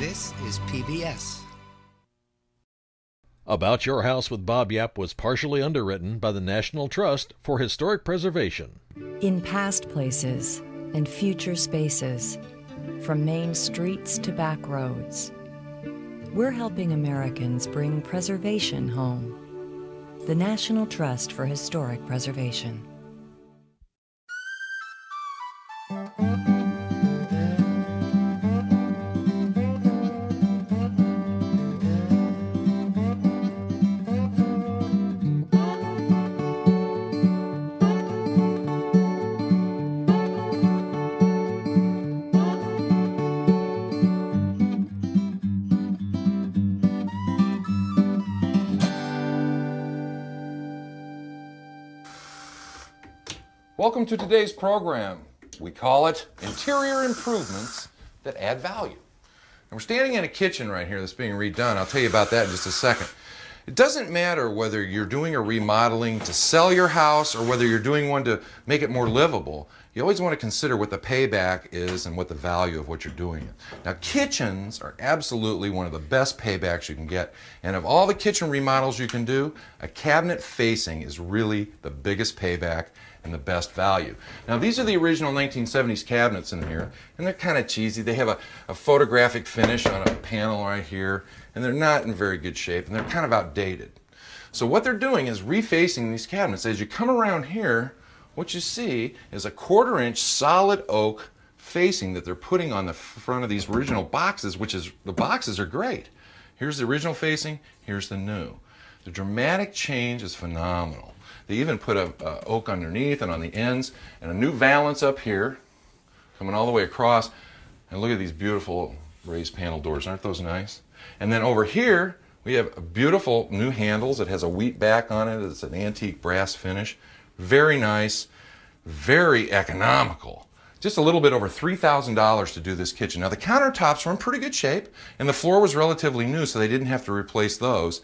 This is PBS. About Your House with Bob Yap was partially underwritten by the National Trust for Historic Preservation. In past places and future spaces, from main streets to back roads, we're helping Americans bring preservation home. The National Trust for Historic Preservation. Welcome to today's program. We call it Interior Improvements That Add Value. And we're standing in a kitchen right here that's being redone. I'll tell you about that in just a second. It doesn't matter whether you're doing a remodeling to sell your house or whether you're doing one to make it more livable. You always want to consider what the payback is and what the value of what you're doing is. Now, kitchens are absolutely one of the best paybacks you can get. And of all the kitchen remodels you can do, a cabinet facing is really the biggest payback and the best value. Now, these are the original 1970s cabinets in here, and they're kind of cheesy. They have a photographic finish on a panel right here, and they're not in very good shape, and they're kind of outdated. So what they're doing is refacing these cabinets. As you come around here, what you see is a 1/4-inch solid oak facing that they're putting on the front of these original boxes, which is, the boxes are great. Here's the original facing, here's the new. The dramatic change is phenomenal. They even put a oak underneath and on the ends, and a new valance up here, coming all the way across. And look at these beautiful raised panel doors. Aren't those nice? And then over here, we have beautiful new handles. It has a wheat back on it. It's an antique brass finish. Very nice, very economical. Just a little bit over $3,000 to do this kitchen. Now, the countertops were in pretty good shape, and the floor was relatively new, so they didn't have to replace those.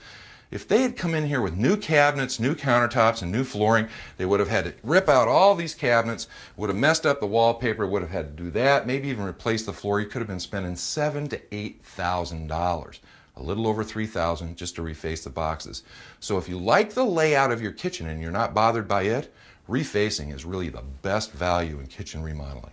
If they had come in here with new cabinets, new countertops, and new flooring, they would have had to rip out all these cabinets, would have messed up the wallpaper, would have had to do that, maybe even replace the floor. You could have been spending $7,000 to $8,000. A little over $3,000 just to reface the boxes. So if you like the layout of your kitchen and you're not bothered by it, refacing is really the best value in kitchen remodeling.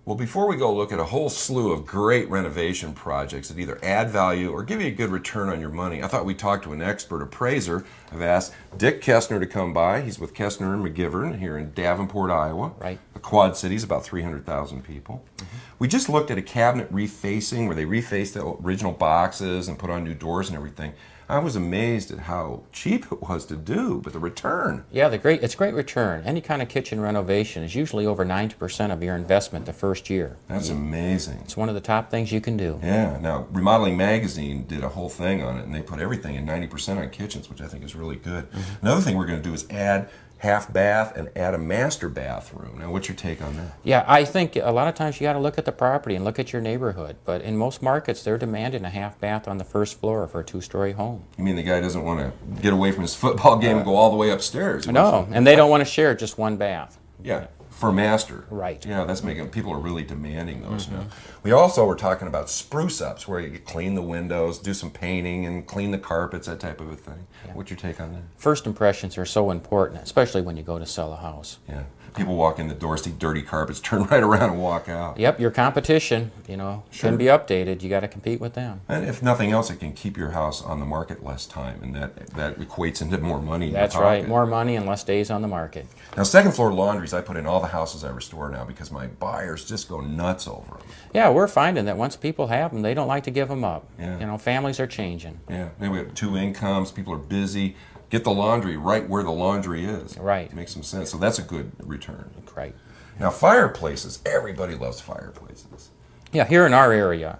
Well, before we go look at a whole slew of great renovation projects that either add value or give you a good return on your money, I thought we'd talk to an expert appraiser. I've asked Dick Kestner to come by. He's with Kestner and McGivern here in Davenport, Iowa. Right. The Quad Cities, about 300,000 people. Mm-hmm. We just looked at a cabinet refacing where they refaced the original boxes and put on new doors and everything. I was amazed at how cheap it was to do, but the return. Yeah, it's great return. Any kind of kitchen renovation is usually over 90% of your investment the first year. That's amazing. It's one of the top things you can do. Yeah. Now, Remodeling Magazine did a whole thing on it, and they put everything in 90% on kitchens, which I think is really good. Mm-hmm. Another thing we're going to do is add half bath and add a master bathroom. Now, what's your take on that? Yeah, I think a lot of times you got to look at the property and look at your neighborhood. But in most markets, they're demanding a half bath on the first floor for a 2-story home. You mean the guy doesn't want to get away from his football game and go all the way upstairs? No, and they don't want to share just one bath. Yeah. For master. Right. Yeah, that's making, people are really demanding those now. We also were talking about spruce ups, where you clean the windows, do some painting, and clean the carpets, that type of a thing. Yeah. What's your take on that? First impressions are so important, especially when you go to sell a house. Yeah. People walk in the door, see dirty carpets, turn right around and walk out. Yep, your competition, can be updated. You got to compete with them. And if nothing else, it can keep your house on the market less time, and that equates into more money in That's your pocket. right, more money and less days on the market. Now, second floor laundries, I put in all the houses I restore now because my buyers just go nuts over them. Yeah, we're finding that once people have them, they don't like to give them up. Yeah. Families are changing. Yeah, maybe we have 2 incomes, people are busy. Get the laundry right where the laundry is. Right. Makes some sense. So that's a good return. Right. Now, fireplaces. Everybody loves fireplaces. Yeah, here in our area,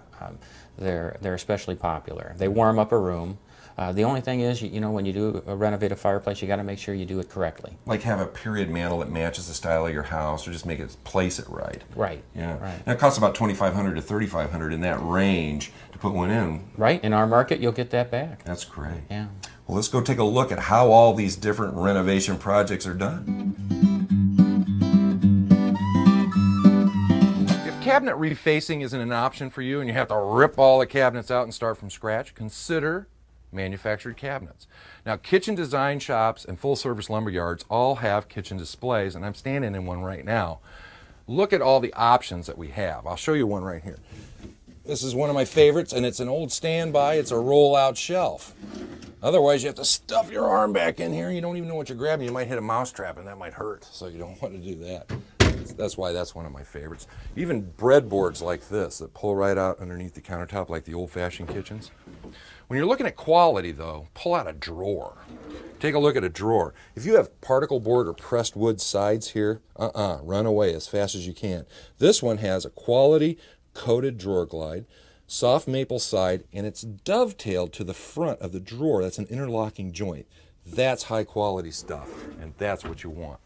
they're especially popular. They warm up a room. The only thing is, when you do renovate a fireplace, you got to make sure you do it correctly. Like have a period mantle that matches the style of your house, or just place it right. Right. Yeah. Right. And it costs about $2,500 to $3,500 in that range to put one in. Right. In our market, you'll get that back. That's great. Yeah. Well, let's go take a look at how all these different renovation projects are done. If cabinet refacing isn't an option for you and you have to rip all the cabinets out and start from scratch, consider manufactured cabinets. Now, kitchen design shops and full-service lumber yards all have kitchen displays, and I'm standing in one right now. Look at all the options that we have. I'll show you one right here. This is one of my favorites, and it's an old standby. It's a roll-out shelf. Otherwise, you have to stuff your arm back in here. You don't even know what you're grabbing. You might hit a mouse trap, and that might hurt, so you don't want to do that. That's why that's one of my favorites. Even breadboards like this that pull right out underneath the countertop like the old-fashioned kitchens. When you're looking at quality, though, pull out a drawer. Take a look at a drawer. If you have particle board or pressed wood sides here, run away as fast as you can. This one has a quality coated drawer glide, soft maple side, and it's dovetailed to the front of the drawer. That's an interlocking joint. That's high quality stuff, and that's what you want.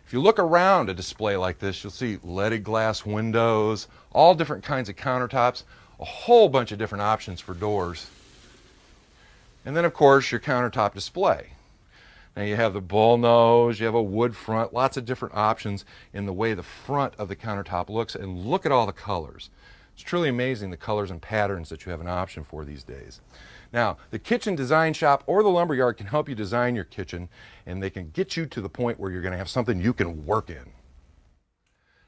If you look around a display like this, you'll see leaded glass windows, all different kinds of countertops, a whole bunch of different options for doors. And then, of course, your countertop display. Now you have the bull nose, you have a wood front, lots of different options in the way the front of the countertop looks, and look at all the colors. It's truly amazing the colors and patterns that you have an option for these days. Now, the kitchen design shop or the lumberyard can help you design your kitchen, and they can get you to the point where you're going to have something you can work in.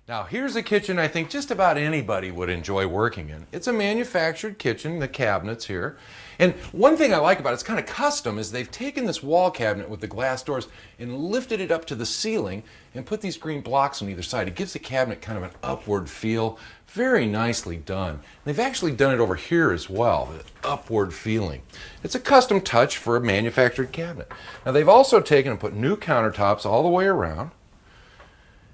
Now, here's a kitchen I think just about anybody would enjoy working in. It's a manufactured kitchen, the cabinets here. And one thing I like about it, it's kind of custom, is they've taken this wall cabinet with the glass doors and lifted it up to the ceiling and put these green blocks on either side. It gives the cabinet kind of an upward feel. Very nicely done. They've actually done it over here as well, the upward feeling. It's a custom touch for a manufactured cabinet. Now, they've also taken and put new countertops all the way around.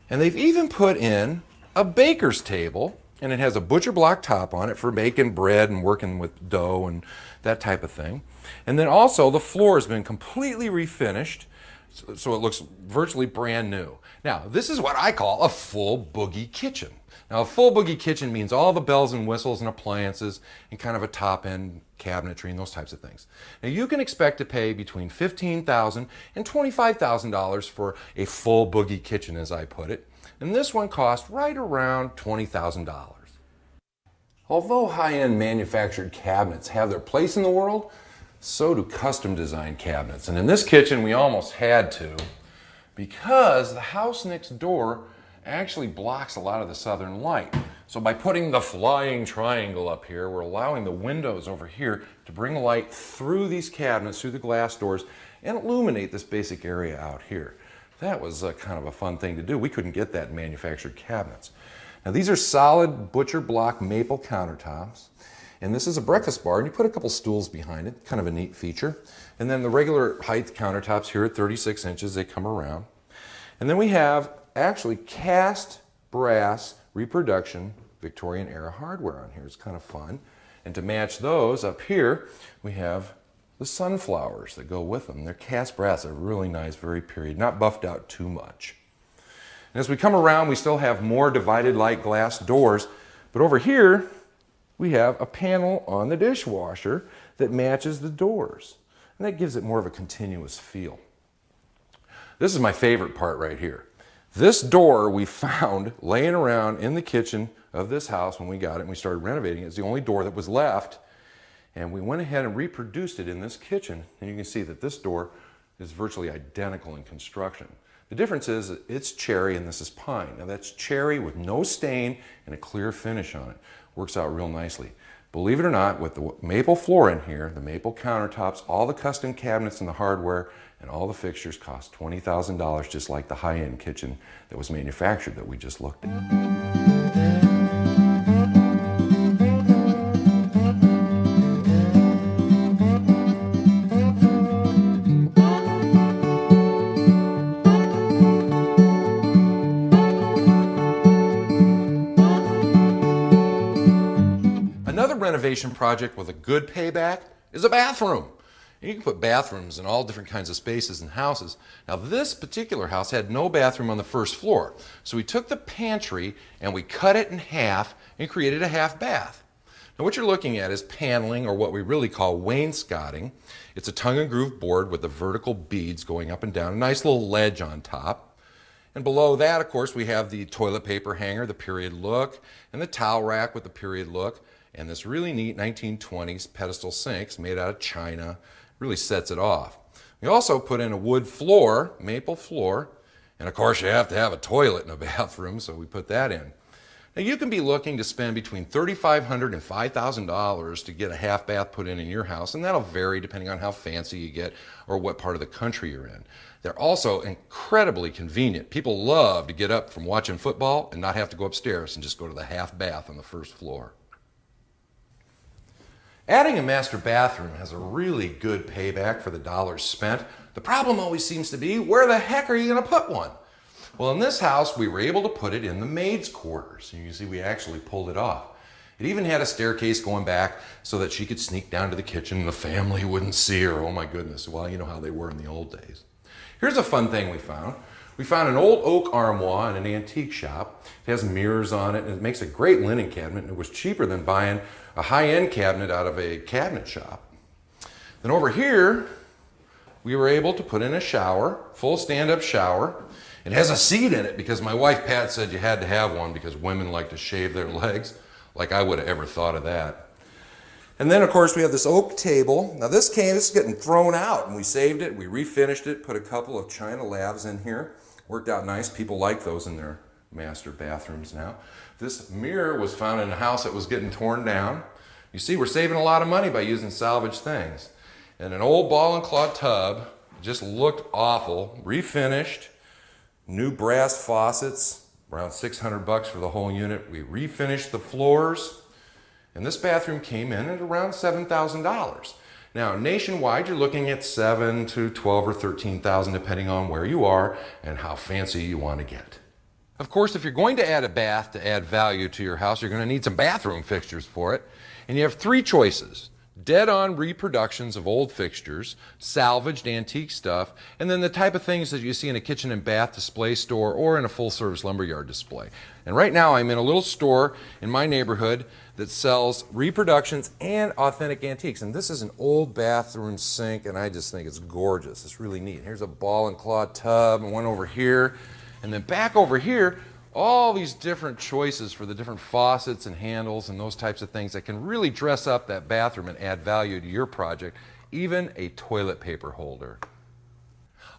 And they've even put in a baker's table, and it has a butcher block top on it for making bread and working with dough and that type of thing. And then also the floor has been completely refinished, so it looks virtually brand new. Now, this is what I call a full boogie kitchen. Now, a full boogie kitchen means all the bells and whistles and appliances and kind of a top-end cabinetry and those types of things. Now, you can expect to pay between $15,000 and $25,000 for a full boogie kitchen, as I put it. And this one costs right around $20,000. Although high-end manufactured cabinets have their place in the world, so do custom designed cabinets. And in this kitchen, we almost had to, because the house next door actually blocks a lot of the southern light. So by putting the flying triangle up here, we're allowing the windows over here to bring light through these cabinets, through the glass doors, and illuminate this basic area out here. That was kind of a fun thing to do. We couldn't get that in manufactured cabinets. Now, these are solid butcher block maple countertops, and this is a breakfast bar, and you put a couple stools behind it, kind of a neat feature. And then the regular height countertops here at 36 inches, they come around. And then we have actually cast brass reproduction Victorian era hardware on here. It's kind of fun. And to match those up here, we have the sunflowers that go with them. They're cast brass. They're really nice, very period, not buffed out too much. And as we come around, we still have more divided light glass doors, but over here we have a panel on the dishwasher that matches the doors, and that gives it more of a continuous feel. This is my favorite part right here. This door we found laying around in the kitchen of this house when we got it and we started renovating it. It's the only door that was left, and we went ahead and reproduced it in this kitchen, and you can see that this door is virtually identical in construction. The difference is it's cherry and this is pine. Now that's cherry with no stain and a clear finish on it. Works out real nicely. Believe it or not, with the maple floor in here, the maple countertops, all the custom cabinets and the hardware, and all the fixtures cost $20,000, just like the high-end kitchen that was manufactured that we just looked at. Another renovation project with a good payback is a bathroom. You can put bathrooms in all different kinds of spaces in houses. Now, this particular house had no bathroom on the first floor. So we took the pantry and we cut it in half and created a half bath. Now, what you're looking at is paneling, or what we really call wainscoting. It's a tongue and groove board with the vertical beads going up and down, a nice little ledge on top. And below that, of course, we have the toilet paper hanger, the period look, and the towel rack with the period look, and this really neat 1920s pedestal sinks made out of china. Really sets it off. We also put in a wood floor, maple floor, and of course you have to have a toilet in a bathroom, so we put that in. Now you can be looking to spend between $3,500 and $5,000 to get a half bath put in your house, and that'll vary depending on how fancy you get or what part of the country you're in. They're also incredibly convenient. People love to get up from watching football and not have to go upstairs and just go to the half bath on the first floor. Adding a master bathroom has a really good payback for the dollars spent. The problem always seems to be, where the heck are you going to put one? Well, in this house, we were able to put it in the maid's quarters. You can see we actually pulled it off. It even had a staircase going back so that she could sneak down to the kitchen and the family wouldn't see her. Oh my goodness. Well, you know how they were in the old days. Here's a fun thing we found. We found an old oak armoire in an antique shop. It has mirrors on it and it makes a great linen cabinet, and it was cheaper than buying a high-end cabinet out of a cabinet shop. Then over here, we were able to put in a shower, full stand-up shower. It has a seat in it because my wife Pat said you had to have one because women like to shave their legs. Like I would have ever thought of that. And then of course we have this oak table. Now this is getting thrown out, and we saved it, we refinished it, put a couple of china lavs in here. Worked out nice. People like those in their master bathrooms now. This mirror was found in a house that was getting torn down. You see, we're saving a lot of money by using salvage things. And an old ball and claw tub just looked awful, refinished. New brass faucets, around $600 for the whole unit. We refinished the floors, and this bathroom came in at around $7,000. Now, nationwide, you're looking at $7,000 to $12,000 or $13,000, depending on where you are and how fancy you want to get. Of course, if you're going to add a bath to add value to your house, you're going to need some bathroom fixtures for it, and you have three choices. Dead-on reproductions of old fixtures, salvaged antique stuff, and then the type of things that you see in a kitchen and bath display store or in a full-service lumberyard display. And right now I'm in a little store in my neighborhood that sells reproductions and authentic antiques. And this is an old bathroom sink, and I just think it's gorgeous. It's really neat. Here's a ball and claw tub, and one over here. And then back over here, all these different choices for the different faucets and handles and those types of things that can really dress up that bathroom and add value to your project, even a toilet paper holder.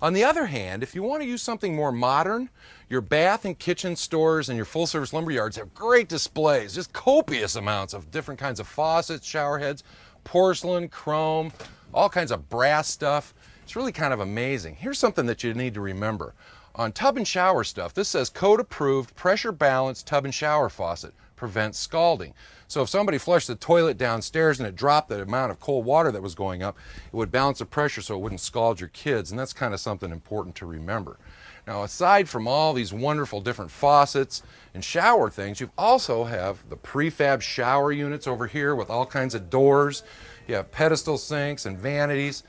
On the other hand, if you want to use something more modern, your bath and kitchen stores and your full-service lumberyards have great displays, just copious amounts of different kinds of faucets, shower heads, porcelain, chrome, all kinds of brass stuff. It's really kind of amazing. Here's something that you need to remember. On tub and shower stuff, this says code approved, pressure balanced tub and shower faucet, prevents scalding. So if somebody flushed the toilet downstairs and it dropped the amount of cold water that was going up, it would balance the pressure so it wouldn't scald your kids, and that's kind of something important to remember. Now, aside from all these wonderful different faucets and shower things, you also have the prefab shower units over here with all kinds of doors. You have pedestal sinks and vanities.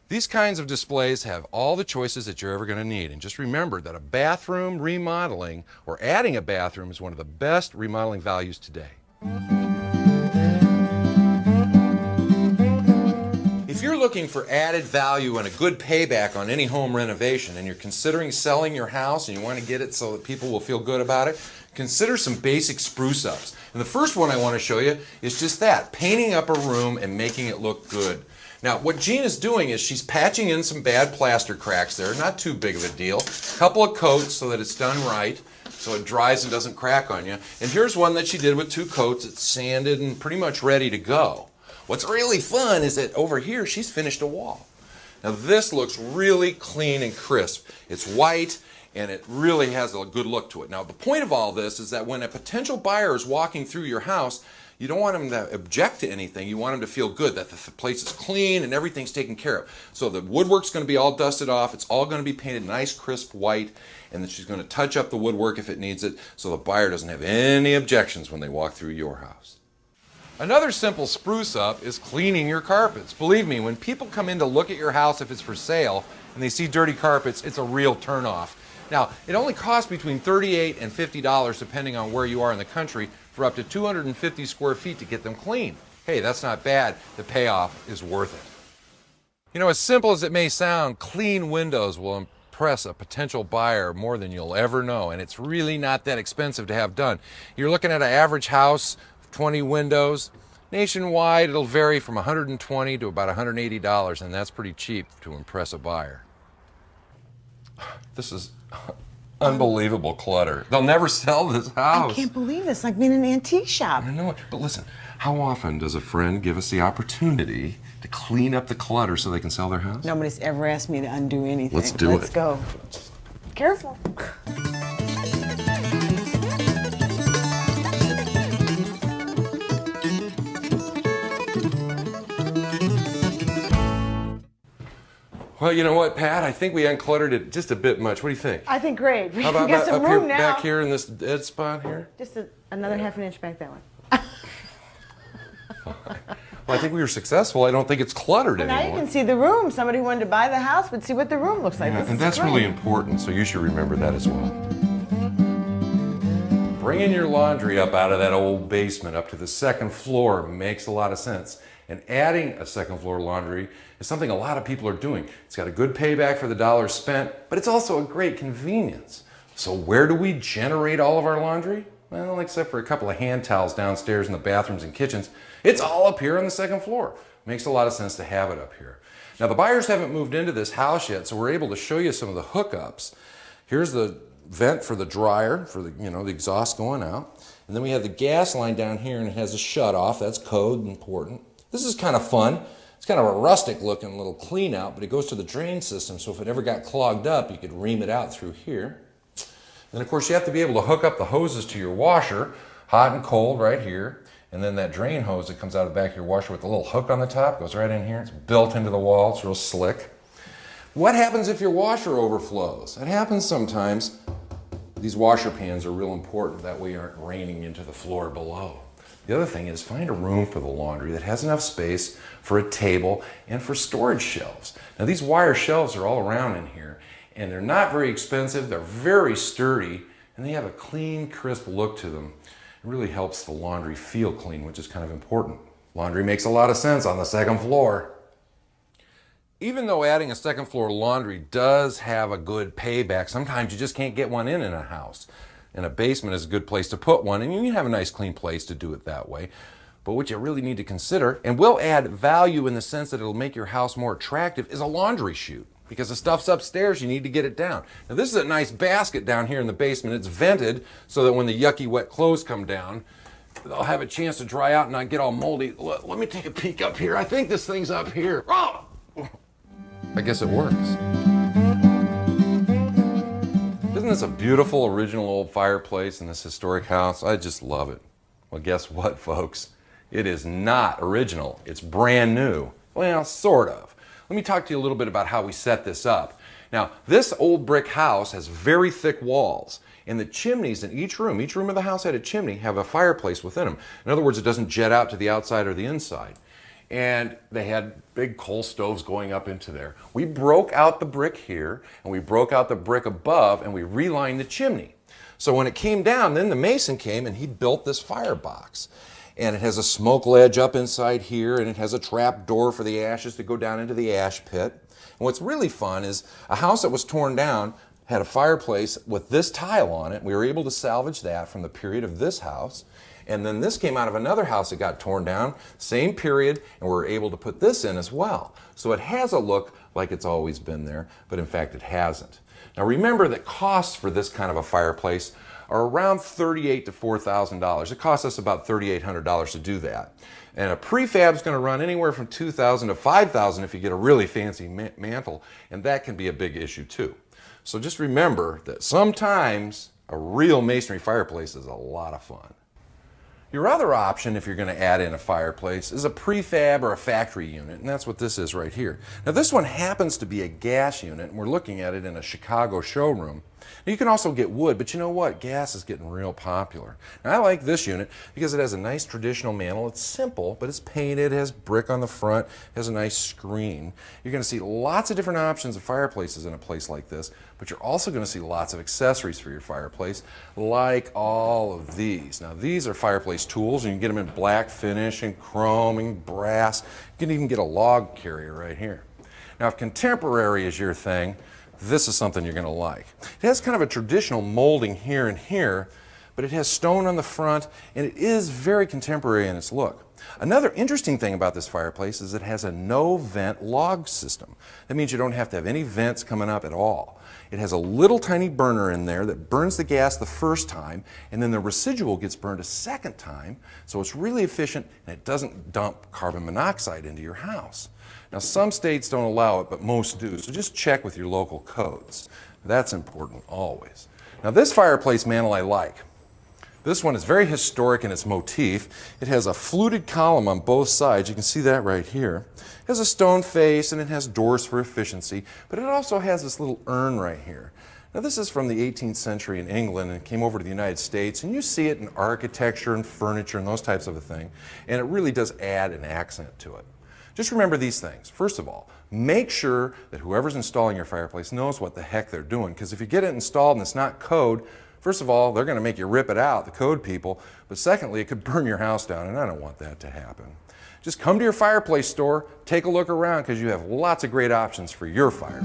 These kinds of displays have all the choices that you're ever going to need. And just remember that a bathroom remodeling or adding a bathroom is one of the best remodeling values today. If you're looking for added value and a good payback on any home renovation, and you're considering selling your house and you want to get it so that people will feel good about it, consider some basic spruce ups. And the first one I want to show you is just that, painting up a room and making it look good. Now, what Jean is doing is she's patching in some bad plaster cracks there, not too big of a deal. A couple of coats so that it's done right, so it dries and doesn't crack on you. And here's one that she did with 2 coats. It's sanded and pretty much ready to go. What's really fun is that over here she's finished a wall. Now this looks really clean and crisp. It's white and it really has a good look to it. Now the point of all this is that when a potential buyer is walking through your house, you don't want them to object to anything. You want them to feel good that the place is clean and everything's taken care of. So the woodwork's going to be all dusted off. It's all going to be painted nice, crisp white. And then she's going to touch up the woodwork if it needs it so the buyer doesn't have any objections when they walk through your house. Another simple spruce up is cleaning your carpets. Believe me, when people come in to look at your house if it's for sale and they see dirty carpets, it's a real turnoff. Now, it only costs between $38 and $50 depending on where you are in the country for up to 250 square feet to get them clean. Hey, that's not bad. The payoff is worth it. You know, as simple as it may sound, clean windows will impress a potential buyer more than you'll ever know, and it's really not that expensive to have done. You're looking at an average house, 20 windows. Nationwide, it'll vary from $120 to about $180, and that's pretty cheap to impress a buyer. This is unbelievable clutter. They'll never sell this house. I can't believe this. Like being in an antique shop. I know it, but listen, how often does a friend give us the opportunity to clean up the clutter so they can sell their house? Nobody's ever asked me to undo anything. Let's do it. Let's go. Careful. Well, you know what, Pat? I think we uncluttered it just a bit much. What do you think? I think great. We How about got some up room here, now. back here in this dead spot here? Just another half an inch back that way. Well, I think we were successful. I don't think it's cluttered Now anymore. you can see the room. Somebody who wanted to buy the house would see what the room looks like. Yeah, This and is that's great. really important, so you should remember that as well. Bringing your laundry up out of that old basement up to the second floor makes a lot of sense. And adding a second floor laundry is something a lot of people are doing. It's got a good payback for the dollars spent, but it's also a great convenience. So where do we generate all of our laundry? Well, except for a couple of hand towels downstairs in the bathrooms and kitchens, it's all up here on the second floor. Makes a lot of sense to have it up here. Now the buyers haven't moved into this house yet, so we're able to show you some of the hookups. Here's the vent for the dryer, for the, the exhaust going out. And then we have the gas line down here, and it has a shut off. That's code important. This is kind of fun. It's kind of a rustic looking little clean out, but it goes to the drain system, so if it ever got clogged up, you could ream it out through here. Then of course you have to be able to hook up the hoses to your washer, hot and cold right here. And then that drain hose that comes out of the back of your washer with a little hook on the top goes right in here. It's built into the wall. It's real slick. What happens if your washer overflows? It happens sometimes. These washer pans are real important. That way you aren't raining into the floor below. The other thing is find a room for the laundry that has enough space for a table and for storage shelves. Now these wire shelves are all around in here, and they're not very expensive. They're very sturdy, and they have a clean, crisp look to them. It really helps the laundry feel clean, which is kind of important. Laundry makes a lot of sense on the second floor. Even though adding a second floor laundry does have a good payback, sometimes you just can't get one in a house. And a basement is a good place to put one, and you can have a nice clean place to do it that way. But what you really need to consider, and will add value in the sense that it'll make your house more attractive, is a laundry chute. Because the stuff's upstairs, you need to get it down. Now this is a nice basket down here in the basement. It's vented so that when the yucky wet clothes come down, they'll have a chance to dry out and not get all moldy. Let me take a peek up here. I think this thing's up here. Oh! I guess it works. Isn't this a beautiful original old fireplace in this historic house? I just love it. Well, guess what, folks? It is not original. It's brand new. Well, sort of. Let me talk to you a little bit about how we set this up. Now, this old brick house has very thick walls, and the chimneys in each room of the house had a chimney, have a fireplace within them. In other words, it doesn't jet out to the outside or the inside. And they had big coal stoves going up into there. We broke out the brick here, and we broke out the brick above, and we relined the chimney. So when it came down, then the mason came and he built this firebox. And it has a smoke ledge up inside here, and it has a trap door for the ashes to go down into the ash pit. And what's really fun is a house that was torn down had a fireplace with this tile on it. We were able to salvage that from the period of this house. And then this came out of another house that got torn down, same period, and we were able to put this in as well. So it has a look like it's always been there, but in fact it hasn't. Now remember that costs for this kind of a fireplace are around $3,800 to $4,000. It costs us about $3,800 to do that. And a prefab is going to run anywhere from $2,000 to $5,000 if you get a really fancy mantle, and that can be a big issue too. So just remember that sometimes a real masonry fireplace is a lot of fun. Your other option, if you're going to add in a fireplace, is a prefab or a factory unit, and that's what this is right here. Now this one happens to be a gas unit, and we're looking at it in a Chicago showroom. Now, you can also get wood, but you know what? Gas is getting real popular. Now I like this unit because it has a nice traditional mantle. It's simple, but it's painted, it has brick on the front, it has a nice screen. You're going to see lots of different options of fireplaces in a place like this, but you're also going to see lots of accessories for your fireplace, like all of these. Now these are fireplace tools, and you can get them in black finish and chrome and brass. You can even get a log carrier right here. Now if contemporary is your thing, this is something you're going to like. It has kind of a traditional molding here and here, but it has stone on the front, and it is very contemporary in its look. Another interesting thing about this fireplace is it has a no-vent log system. That means you don't have to have any vents coming up at all. It has a little tiny burner in there that burns the gas the first time, and then the residual gets burned a second time, so it's really efficient and it doesn't dump carbon monoxide into your house. Now, some states don't allow it, but most do, so just check with your local codes. That's important always. Now, this fireplace mantel I like. This one is very historic in its motif. It has a fluted column on both sides. You can see that right here. It has a stone face and it has doors for efficiency, but it also has this little urn right here. Now, this is from the 18th century in England and came over to the United States, and you see it in architecture and furniture and those types of a thing, and it really does add an accent to it. Just remember these things. First of all, make sure that whoever's installing your fireplace knows what the heck they're doing, because if you get it installed and it's not code, first of all, they're going to make you rip it out, the code people, but secondly, it could burn your house down, and I don't want that to happen. Just come to your fireplace store, take a look around, because you have lots of great options for your fire.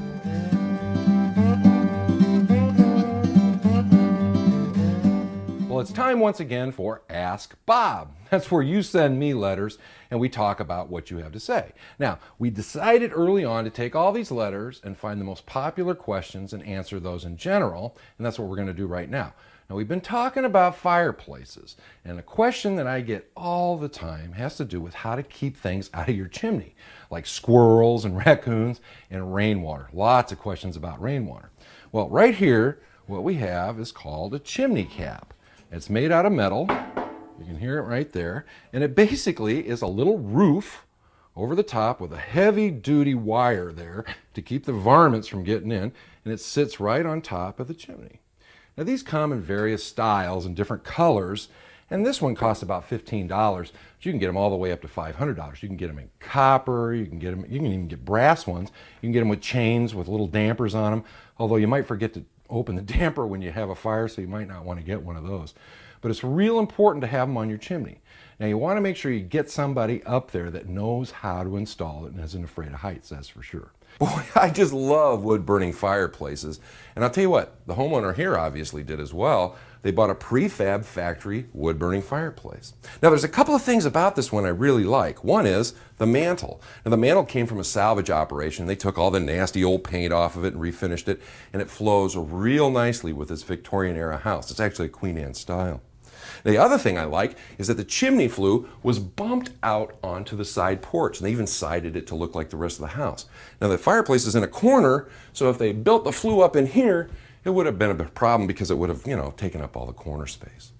Well, it's time once again for Ask Bob. That's where you send me letters and we talk about what you have to say. Now, we decided early on to take all these letters and find the most popular questions and answer those in general, and that's what we're going to do right now. Now, we've been talking about fireplaces, and a question that I get all the time has to do with how to keep things out of your chimney, like squirrels and raccoons and rainwater. Lots of questions about rainwater. Well, right here, what we have is called a chimney cap. It's made out of metal. You can hear it right there. And it basically is a little roof over the top with a heavy-duty wire there to keep the varmints from getting in, and it sits right on top of the chimney. Now, these come in various styles and different colors, and this one costs about $15, but you can get them all the way up to $500. You can get them in copper, you can even get brass ones. You can get them with chains with little dampers on them, although you might forget to open the damper when you have a fire, so you might not want to get one of those. But it's real important to have them on your chimney. Now, you want to make sure you get somebody up there that knows how to install it and isn't afraid of heights, that's for sure. Boy, I just love wood-burning fireplaces. And I'll tell you what, the homeowner here obviously did as well. They bought a prefab factory wood-burning fireplace. Now, there's a couple of things about this one I really like. One is the mantle. Now, the mantle came from a salvage operation. They took all the nasty old paint off of it and refinished it, and it flows real nicely with this Victorian-era house. It's actually a Queen Anne style. The other thing I like is that the chimney flue was bumped out onto the side porch, and they even sided it to look like the rest of the house. Now, the fireplace is in a corner, so if they built the flue up in here, it would have been a big problem because it would have, taken up all the corner space.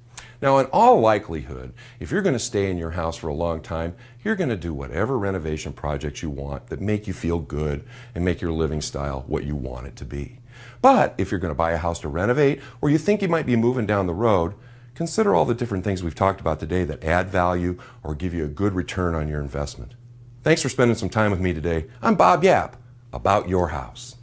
Now, in all likelihood, if you're going to stay in your house for a long time, you're going to do whatever renovation projects you want that make you feel good and make your living style what you want it to be. But if you're going to buy a house to renovate, or you think you might be moving down the road, consider all the different things we've talked about today that add value or give you a good return on your investment. Thanks for spending some time with me today. I'm Bob Yap, about your house.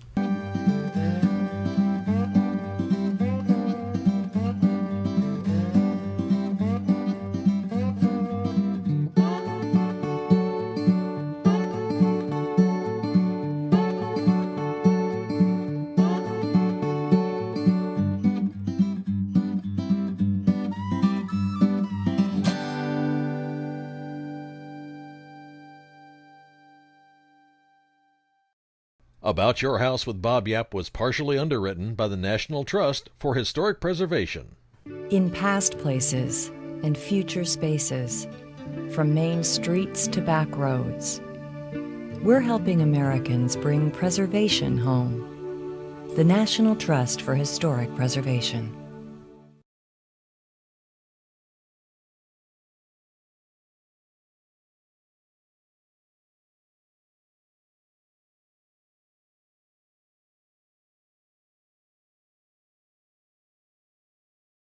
About Your House with Bob Yap was partially underwritten by the National Trust for Historic Preservation. In past places and future spaces, from main streets to back roads, we're helping Americans bring preservation home. The National Trust for Historic Preservation.